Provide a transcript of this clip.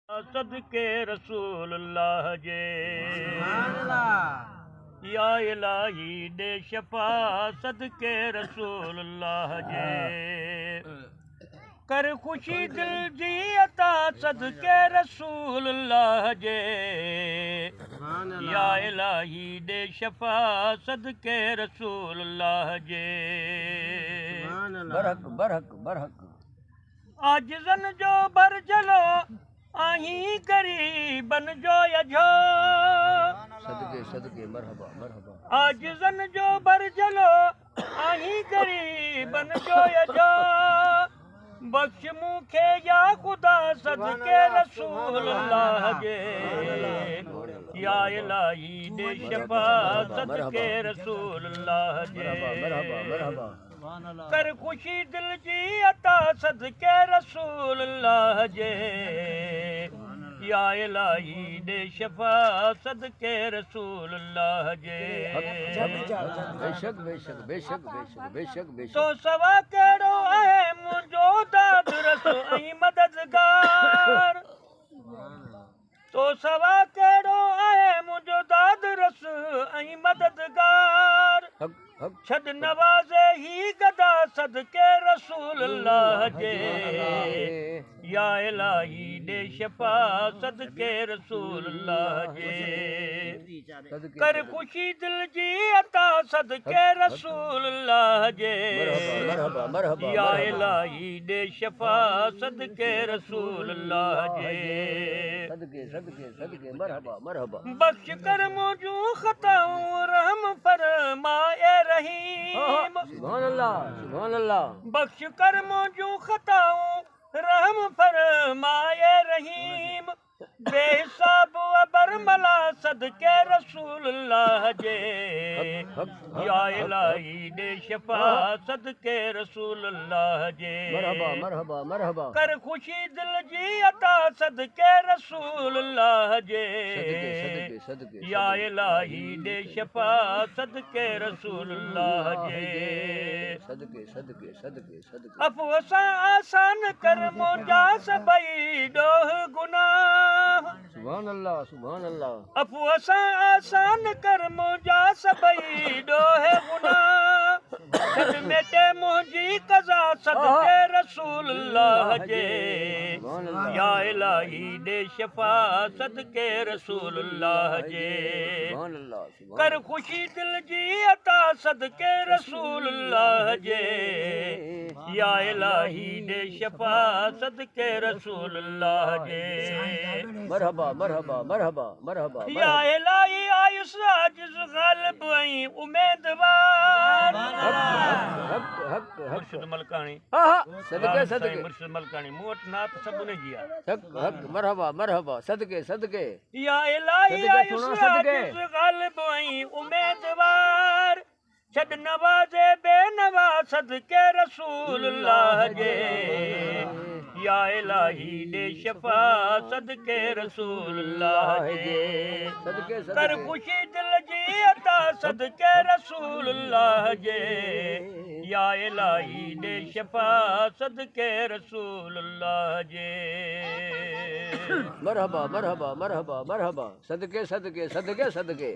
सदके रसूलुल्लाह जे या इलाही दे शफा सदके रसूलुल्लाह जे कर खुशी दिल जी अता सदके रसूलुल्लाह जे या इलाही दे शफा सदके रसूलुल्लाह जे बरहक बरहक बरहक आजिज़न जो बर जलो आहीं गरीबन जो यझो सदके सदके मरहबा मरहबा आजिज़न जो बर जलो आहीं गरीबन जो यझो बख्श मूंखे या खुदा सदके रसूलुल्लाह जे या इलाही दे शफा सदके रसूलुल्लाह जे मरहबा मरहबा कर खुशी दिल जी अता सदके रसूलुल्लाह जे या इलाही दे शफा सदके रसूलुल्लाह जे बेशक बेशक बेशक बेशक बेशक बेशक तो सवा कहिड़ो आहे मुंहिंजो दाद रस ऐं मददगार तो सवा कहिड़ो आहे मुंहिंजो दाद रस ऐं मददगार हक हक छद नवाज़े ही गदा सदके रसूलुल्लाह जे या इलाही दे शफा सदके रसूलुल्लाह जे सदके कर खुशी दिल जी अता सदके रसूलुल्लाह जे मरहबा मरहबा या इलाही दे शफा सदके रसूलुल्लाह जे सदके सदके सदके मरहबा मरहबा बख्श कर मुझूं खताऊं रहम फरमाए रहीम सुभान अल्लाह बख्श कर मुझूं खताऊं रहम फरमाए रहीम बेहिसाब बरमला सदके रसूलुल्लाह जे या इलाही दे शफा सदके रसूलुल्लाह जे मरहबा मरहबा मरहबा कर खुशी दिल जी अता सदके रसूलुल्लाह जे सदके सदके सदके या इलाही दे शफा सदके रसूलुल्लाह जे सदके सदके सदके सदके अफ़ु सां आसान कर मुंहिंजा सभई ॾोह गुनाह सुभान अल्लाह अफ़ु सां आसान कर मुंहिंजा सभई ॾोह गुनाह छॾ मेटे मुंहिंजी कज़ा सदके रसूलुल्लाह जे या इलाही दे शफा सदके रसूलुल्लाह जे सुभान अल्लाह कर खुशी दिल जी अता सदके रसूलुल्लाह जे या इलाही दे शफा सदके रसूलुल्लाह जे मरहबा मरहबा मरहबा मरहबा या इलाही आयुस आजिज़ ग़ालिब ऐं उम्मीदवार हक हक हक मुर्शिद मलकाणी सदके सदके मुर्शिद मलकाणी मूं वटि नात सभिनी जी आहे हक हक मरहबा मरहबा सदके सदके या इलाही सदके आयुस सुणो सदके। आजिज़ ग़ालिब ऐं उम्मीदवार छॾ नवाज़े बेनवा सदके रसूलुल्लाह जे या इलाही दे शफा सदके रसूलुल्लाह जे सदके कर सदके खुशी दिल जी अता सदके रसूलुल्लाह जे या इलाही दे शफा सदके रसूलुल्लाह जे मरहबा मरहबा मरहबा मरहबा सदके सदके सदके सदके